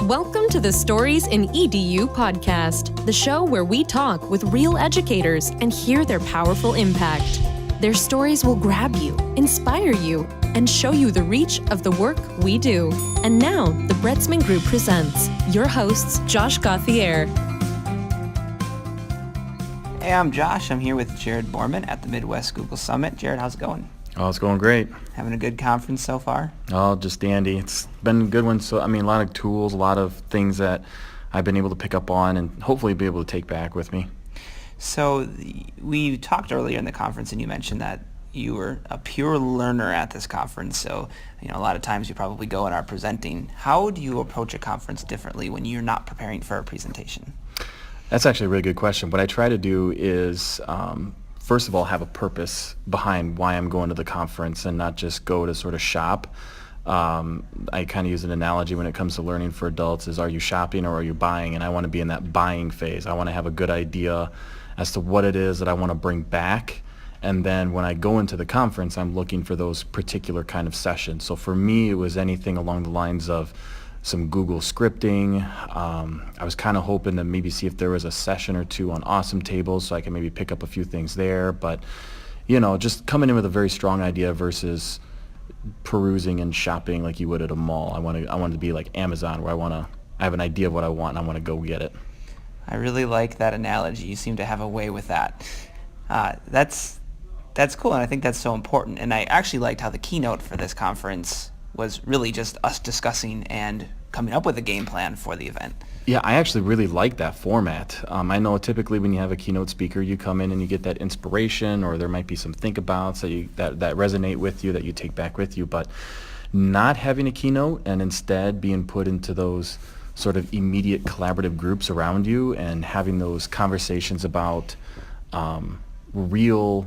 Welcome to the Stories in EDU podcast, the show where we talk with real educators and hear their powerful impact. Their stories will grab you, inspire you, and show you the reach of the work we do. And now, the Bretzman Group presents your hosts, Josh Gauthier. Hey, I'm Josh. I'm here with Jarod Bormann at the Midwest Google Summit. Jarod, how's it going? Oh, it's going great. Having a good conference so far? Oh, just dandy. It's been a good one. So, a lot of tools, a lot of things that I've been able to pick up on and hopefully be able to take back with me. So we talked earlier in the conference and you mentioned that you were a pure learner at this conference. So, a lot of times you probably go and are presenting. How do you approach a conference differently when you're not preparing for a presentation? That's actually a really good question. What I try to do is first of all, have a purpose behind why I'm going to the conference and not just go to sort of shop. I kind of use an analogy when it comes to learning for adults is, are you shopping or are you buying? And I want to be in that buying phase. I want to have a good idea as to what it is that I want to bring back. And then when I go into the conference, I'm looking for those particular kind of sessions. So for me, it was anything along the lines of some Google scripting. I was kind of hoping to maybe see if there was a session or two on awesome tables so I can maybe pick up a few things there. But, just coming in with a very strong idea versus perusing and shopping like you would at a mall. I want to be like Amazon where I have an idea of what I want and I want to go get it. I really like that analogy. You seem to have a way with that. That's cool, and I think that's so important. And I actually liked how the keynote for this conference was really just us discussing and coming up with a game plan for the event. Yeah, I actually really like that format. I know typically when you have a keynote speaker, you come in and you get that inspiration, or there might be some think-abouts that resonate with you that you take back with you. But not having a keynote and instead being put into those sort of immediate collaborative groups around you and having those conversations about real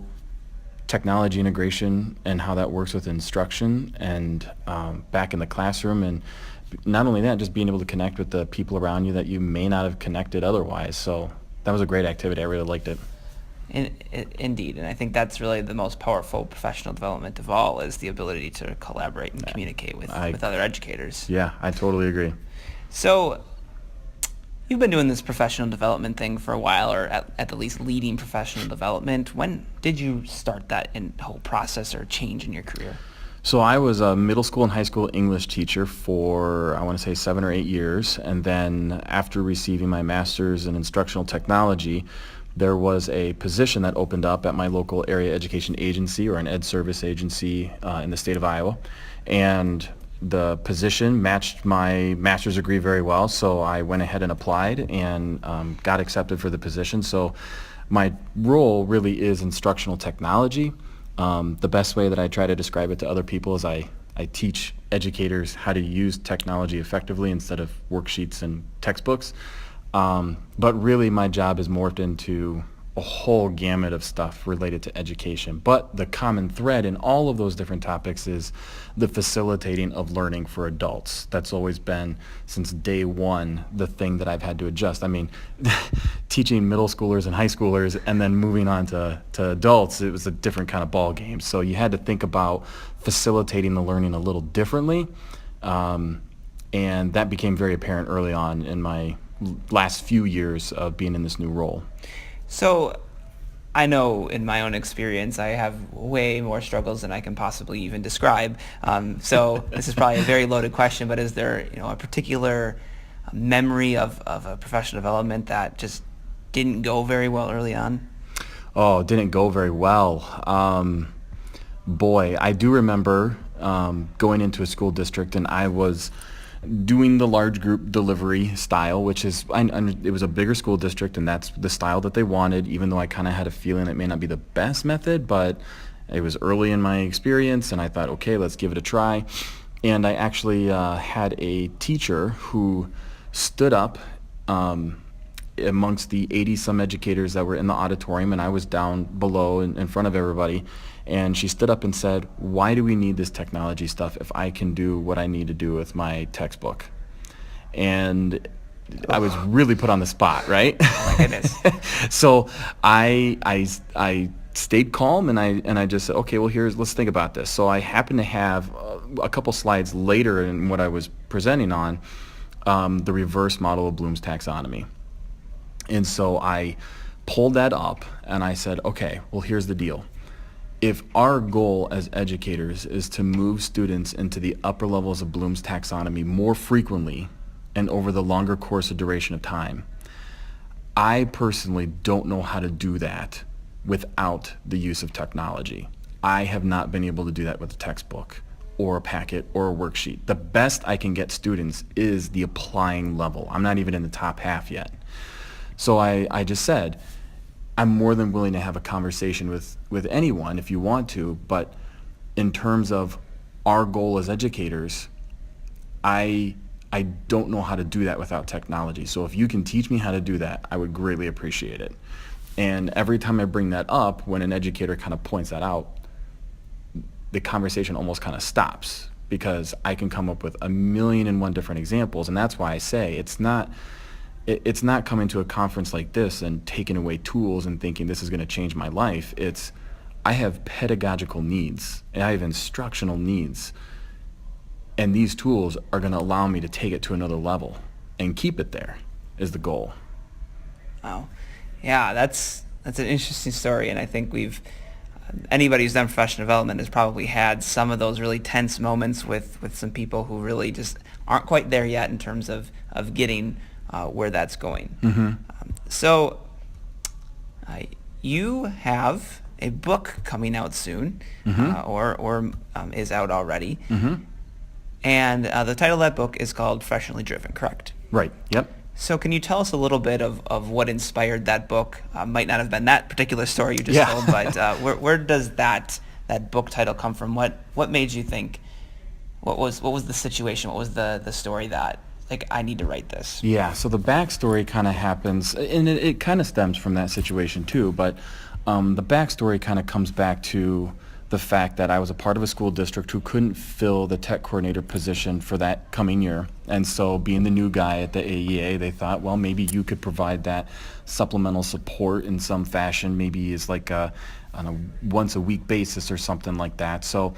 technology integration and how that works with instruction and back in the classroom, and not only that, just being able to connect with the people around you that you may not have connected otherwise. So that was a great activity. I really liked it. Indeed, and I think that's really the most powerful professional development of all, is the ability to collaborate and communicate with other educators. Yeah, I totally agree. So you've been doing this professional development thing for a while, or at the least leading professional development. When did you start that whole process or change in your career? So I was a middle school and high school English teacher for, I want to say, 7 or 8 years. And then after receiving my master's in instructional technology, there was a position that opened up at my local area education agency, or an ed service agency in the state of Iowa. And the position matched my master's degree very well, so I went ahead and applied and got accepted for the position. So my role really is instructional technology. The best way that I try to describe it to other people is I teach educators how to use technology effectively instead of worksheets and textbooks. But really my job is morphed into a whole gamut of stuff related to education. But the common thread in all of those different topics is the facilitating of learning for adults. That's always been, since day one, the thing that I've had to adjust. Teaching middle schoolers and high schoolers and then moving on to adults, it was a different kind of ball game. So you had to think about facilitating the learning a little differently. And that became very apparent early on in my last few years of being in this new role. So I know in my own experience I have way more struggles than I can possibly even describe. So this is probably a very loaded question, but is there a particular memory of a professional development that just didn't go very well early on? Oh, it didn't go very well. Boy, I do remember going into a school district, and I was doing the large group delivery style, which is, it was a bigger school district, and that's the style that they wanted, even though I kind of had a feeling it may not be the best method, but it was early in my experience, and I thought, okay, let's give it a try. And I actually had a teacher who stood up amongst the 80-some educators that were in the auditorium, and I was down below in front of everybody, and she stood up and said, "Why do we need this technology stuff if I can do what I need to do with my textbook?" And I was really put on the spot, right? Oh my goodness. So I stayed calm, and I just said, okay, well, let's think about this. So I happened to have a couple slides later in what I was presenting on the reverse model of Bloom's taxonomy. And so I pulled that up and I said, okay, well, here's the deal. If our goal as educators is to move students into the upper levels of Bloom's taxonomy more frequently and over the longer course of duration of time, I personally don't know how to do that without the use of technology. I have not been able to do that with a textbook or a packet or a worksheet. The best I can get students is the applying level. I'm not even in the top half yet. So I just said, I'm more than willing to have a conversation with anyone if you want to, but in terms of our goal as educators, I don't know how to do that without technology. So if you can teach me how to do that, I would greatly appreciate it. And every time I bring that up, when an educator kind of points that out, the conversation almost kind of stops, because I can come up with 1,000,001 different examples. And that's why I say it's not coming to a conference like this and taking away tools and thinking this is going to change my life. It's, I have pedagogical needs and I have instructional needs, and these tools are going to allow me to take it to another level and keep it there is the goal. Wow. Yeah, that's an interesting story, and I think anybody who's done professional development has probably had some of those really tense moments with some people who really just aren't quite there yet in terms of getting where that's going. Mm-hmm. So you have a book coming out soon, Mm-hmm. or is out already, Mm-hmm. and the title of that book is called Professionally Driven, correct? Right. Yep. So can you tell us a little bit of what inspired that book? Might not have been that particular story you just told, but where does that book title come from? What made you think? What was the situation? What was the story that, like, I need to write this? Yeah, so the backstory kind of happens, and it kind of stems from that situation too, but the backstory kind of comes back to the fact that I was a part of a school district who couldn't fill the tech coordinator position for that coming year. And so being the new guy at the AEA, they thought, well, maybe you could provide that supplemental support in some fashion, maybe as like on a once a week basis or something like that. So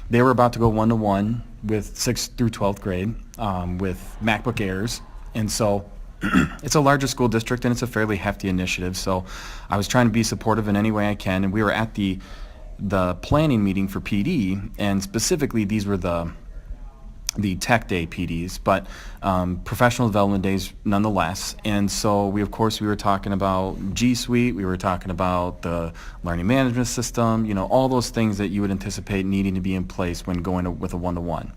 they were about to go one-to-one with 6th through 12th grade with MacBook Airs. And so it's a larger school district and it's a fairly hefty initiative. So I was trying to be supportive in any way I can. And we were at the planning meeting for PD, and specifically these were the tech day PDs, but professional development days nonetheless. And so we were talking about G Suite, we were talking about the learning management system, all those things that you would anticipate needing to be in place when going with a one-to-one.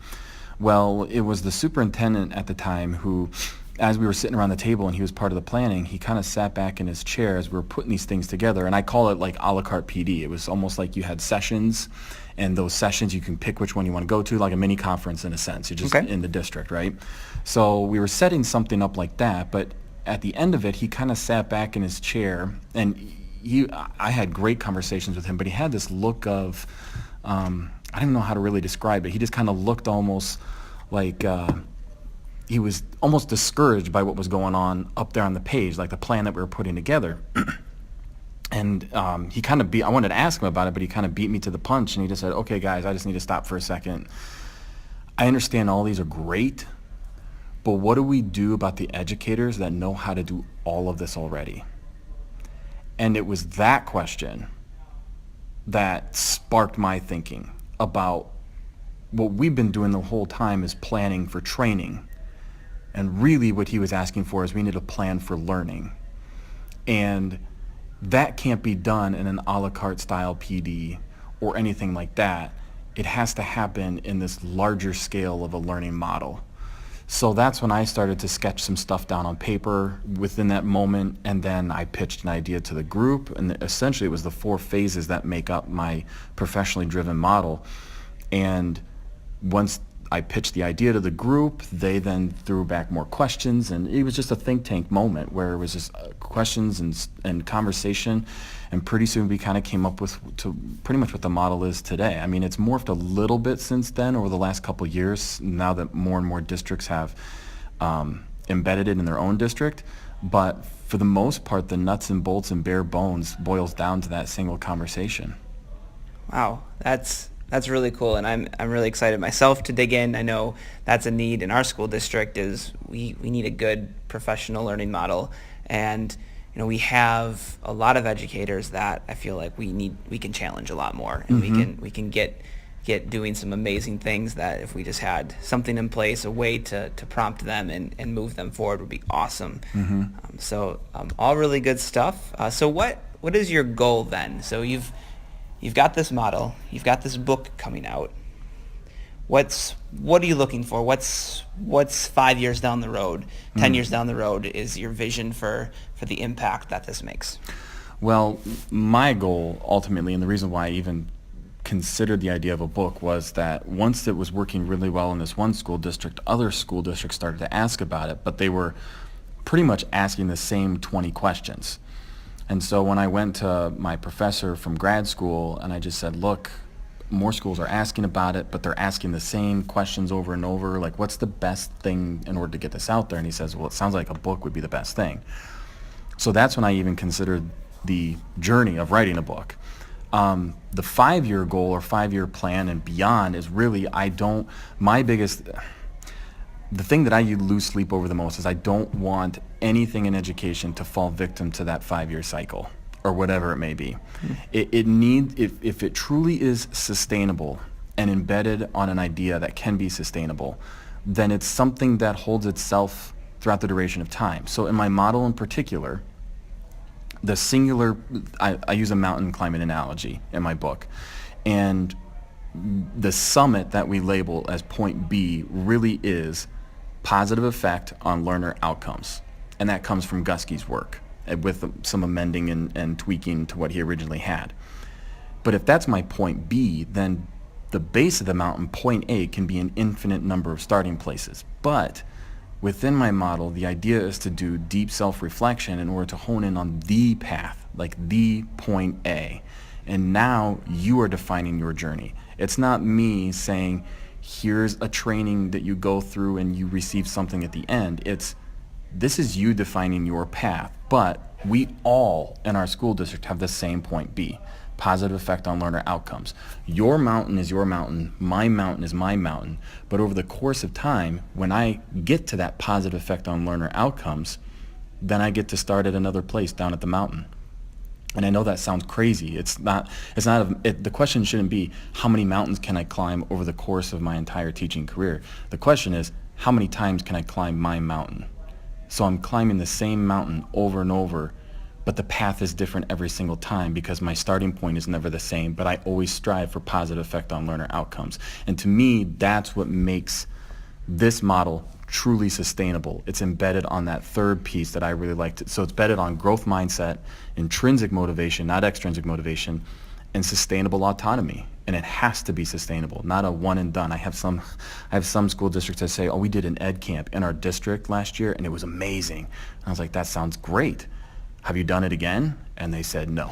Well, it was the superintendent at the time who, as we were sitting around the table and he was part of the planning, he kind of sat back in his chair as we were putting these things together. And I call it like a la carte PD. It was almost like you had sessions, and those sessions you can pick which one you want to go to, like a mini conference in a sense. You're just in the district, right? So we were setting something up like that, but at the end of it, he kind of sat back in his chair, and I had great conversations with him, but he had this look of, I don't even know how to really describe it. He just kind of looked almost like, he was almost discouraged by what was going on up there on the page, like the plan that we were putting together. And he kind of I wanted to ask him about it, but he kind of beat me to the punch, and he just said, okay, guys, I just need to stop for a second. I understand all these are great, but what do we do about the educators that know how to do all of this already? And it was that question that sparked my thinking about what we've been doing the whole time is planning for training. And really what he was asking for is we need a plan for learning. And that can't be done in an a la carte style PD or anything like that. It has to happen in this larger scale of a learning model. So that's when I started to sketch some stuff down on paper within that moment, and then I pitched an idea to the group, and essentially it was the 4 phases that make up my professionally driven model. And once I pitched the idea to the group, they then threw back more questions, and it was just a think tank moment where it was just questions and conversation, and pretty soon we kind of came up with pretty much what the model is today. I mean, it's morphed a little bit since then over the last couple of years, now that more and more districts have embedded it in their own district, but for the most part, the nuts and bolts and bare bones boils down to that single conversation. Wow, that's That's really cool, and I'm really excited myself to dig in. I know that's a need in our school district. Is we need a good professional learning model, and we have a lot of educators that I feel like we can challenge a lot more, and we can get doing some amazing things that if we just had something in place, a way to prompt them and move them forward would be awesome. So all really good stuff. So what is your goal then? So you've got this model, you've got this book coming out. What are you looking for? What's 5 years down the road, 10 years down the road is your vision for the impact that this makes? Well, my goal ultimately, and the reason why I even considered the idea of a book, was that once it was working really well in this one school district, other school districts started to ask about it, but they were pretty much asking the same 20 questions. And so when I went to my professor from grad school and I just said, look, more schools are asking about it, but they're asking the same questions over and over. Like, what's the best thing in order to get this out there? And he says, well, it sounds like a book would be the best thing. So that's when I even considered the journey of writing a book. The 5-year goal or 5-year plan and beyond is really, the thing that I lose sleep over the most is I don't want anything in education to fall victim to that 5-year cycle or whatever it may be. If it truly is sustainable and embedded on an idea that can be sustainable, then it's something that holds itself throughout the duration of time. So in my model in particular, the singular, I use a mountain climbing analogy in my book, and the summit that we label as point B really is positive effect on learner outcomes. And that comes from Guskey's work with some amending and tweaking to what he originally had. But if that's my point B, then the base of the mountain, point A, can be an infinite number of starting places. But within my model, the idea is to do deep self-reflection in order to hone in on the path, like the point A. And now you are defining your journey. It's not me saying, here's a training that you go through and you receive something at the end. This is you defining your path, but we all in our school district have the same point B, positive effect on learner outcomes. Your mountain is your mountain, my mountain is my mountain, but over the course of time, when I get to that positive effect on learner outcomes, then I get to start at another place down at the mountain. And I know that sounds crazy. The question shouldn't be, how many mountains can I climb over the course of my entire teaching career? The question is, how many times can I climb my mountain? So I'm climbing the same mountain over and over, but the path is different every single time because my starting point is never the same, but I always strive for positive effect on learner outcomes. And to me, that's what makes this model truly sustainable. It's embedded on that third piece that I really liked. So it's embedded on growth mindset, intrinsic motivation, not extrinsic motivation, and sustainable autonomy. And it has to be sustainable, not a one and done. I have some school districts that say, oh, we did an ed camp in our district last year and it was amazing. And I was like, that sounds great. Have you done it again? And they said no.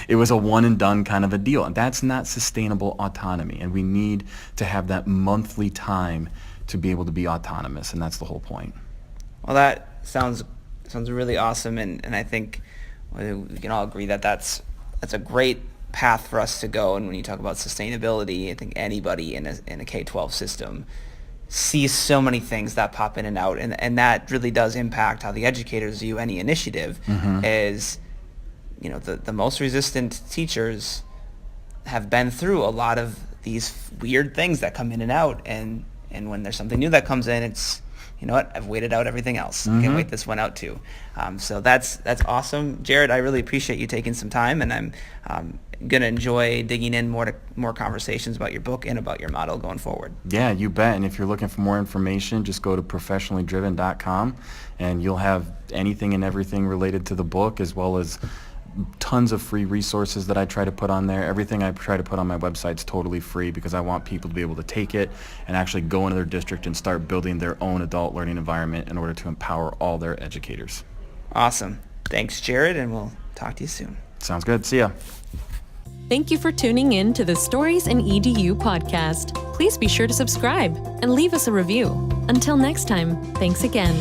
It was a one and done kind of a deal. And that's not sustainable autonomy. And we need to have that monthly time to be able to be autonomous, and that's the whole point. Well, that sounds really awesome, and I think we can all agree that that's a great path for us to go. And when you talk about sustainability, I think anybody in a K-12 system sees so many things that pop in and out, and that really does impact how the educators view any initiative. Is, the most resistant teachers have been through a lot of these weird things that come in and out, and when there's something new that comes in, it's, you know what, I've waited out everything else. I can wait this one out too. So that's awesome. Jarod, I really appreciate you taking some time, and I'm going to enjoy digging in more conversations about your book and about your model going forward. Yeah, you bet. And if you're looking for more information, just go to professionallydriven.com, and you'll have anything and everything related to the book, as well as tons of free resources that I try to put on there. Everything I try to put on my website is totally free because I want people to be able to take it and actually go into their district and start building their own adult learning environment in order to empower all their educators. Awesome. Thanks, Jarod, and we'll talk to you soon. Sounds good. See ya. Thank you for tuning in to the Stories in EDU podcast. Please be sure to subscribe and leave us a review. Until next time, thanks again.